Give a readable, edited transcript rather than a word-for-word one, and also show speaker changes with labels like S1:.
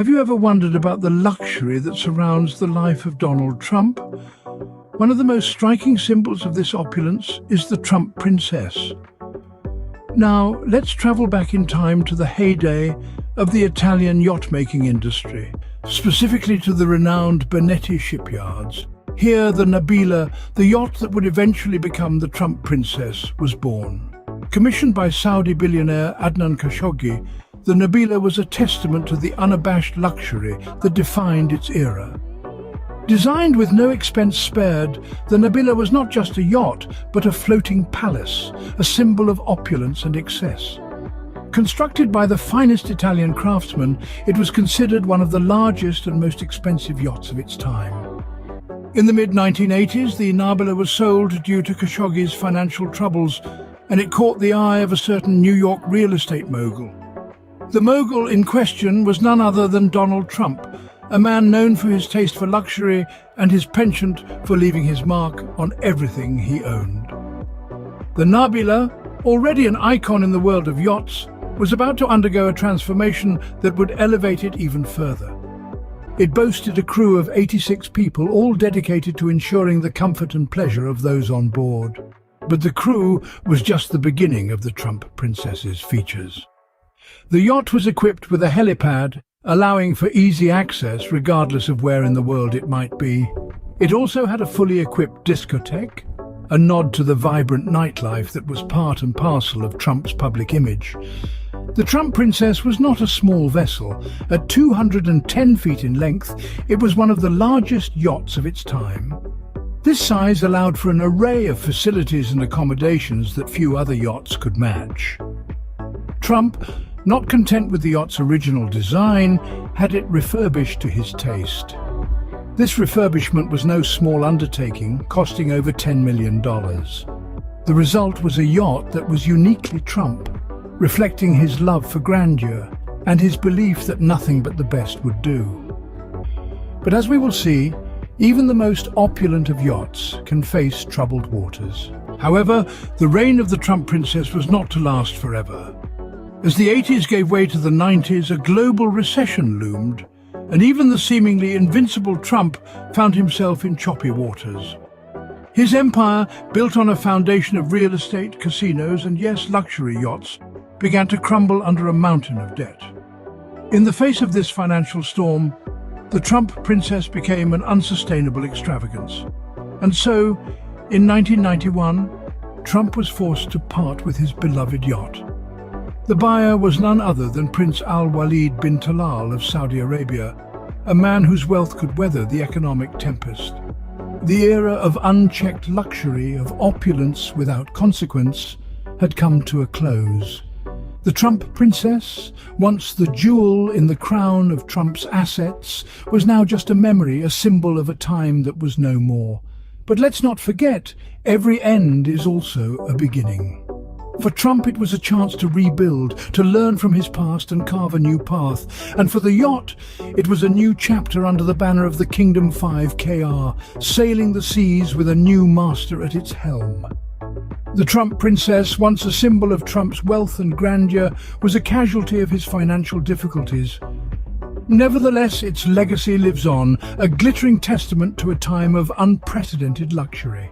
S1: Have you ever wondered about the luxury that surrounds the life of Donald Trump? One of the most striking symbols of this opulence is the Trump princess. Now, let's travel back in time to the heyday of the Italian yacht-making industry, specifically to the renowned Bonetti shipyards. Here, the Nabila, the yacht that would eventually become the Trump princess, was born. Commissioned by Saudi billionaire Adnan Khashoggi, the Nabila was a testament to the unabashed luxury that defined its era. Designed with no expense spared, the Nabila was not just a yacht, but a floating palace, a symbol of opulence and excess. Constructed by the finest Italian craftsmen, it was considered one of the largest and most expensive yachts of its time. In the mid-1980s, the Nabila was sold due to Khashoggi's financial troubles, and it caught the eye of a certain New York real estate mogul. The mogul in question was none other than Donald Trump, a man known for his taste for luxury and his penchant for leaving his mark on everything he owned. The Nabila, already an icon in the world of yachts, was about to undergo a transformation that would elevate it even further. It boasted a crew of 86 people, all dedicated to ensuring the comfort and pleasure of those on board. But the crew was just the beginning of the Trump princess's features. The yacht was equipped with a helipad, allowing for easy access regardless of where in the world it might be. It also had a fully equipped discotheque, a nod to the vibrant nightlife that was part and parcel of Trump's public image. The Trump Princess was not a small vessel. At 210 feet in length, it was one of the largest yachts of its time. This size allowed for an array of facilities and accommodations that few other yachts could match. Trump, not content with the yacht's original design, had it refurbished to his taste. This refurbishment was no small undertaking, costing over $10 million. The result was a yacht that was uniquely Trump, reflecting his love for grandeur and his belief that nothing but the best would do. But as we will see, even the most opulent of yachts can face troubled waters. However, the reign of the Trump princess was not to last forever. As the 80s gave way to the 90s, a global recession loomed, and even the seemingly invincible Trump found himself in choppy waters. His empire, built on a foundation of real estate, casinos, and yes, luxury yachts, began to crumble under a mountain of debt. In the face of this financial storm, the Trump princess became an unsustainable extravagance. And so, in 1991, Trump was forced to part with his beloved yacht. The buyer was none other than Prince Al-Walid bin Talal of Saudi Arabia, a man whose wealth could weather the economic tempest. The era of unchecked luxury, of opulence without consequence, had come to a close. The Trump princess, once the jewel in the crown of Trump's assets, was now just a memory, a symbol of a time that was no more. But let's not forget, every end is also a beginning. For Trump, it was a chance to rebuild, to learn from his past and carve a new path. And for the yacht, it was a new chapter under the banner of the Kingdom 5 KR, sailing the seas with a new master at its helm. The Trump princess, once a symbol of Trump's wealth and grandeur, was a casualty of his financial difficulties. Nevertheless, its legacy lives on, a glittering testament to a time of unprecedented luxury.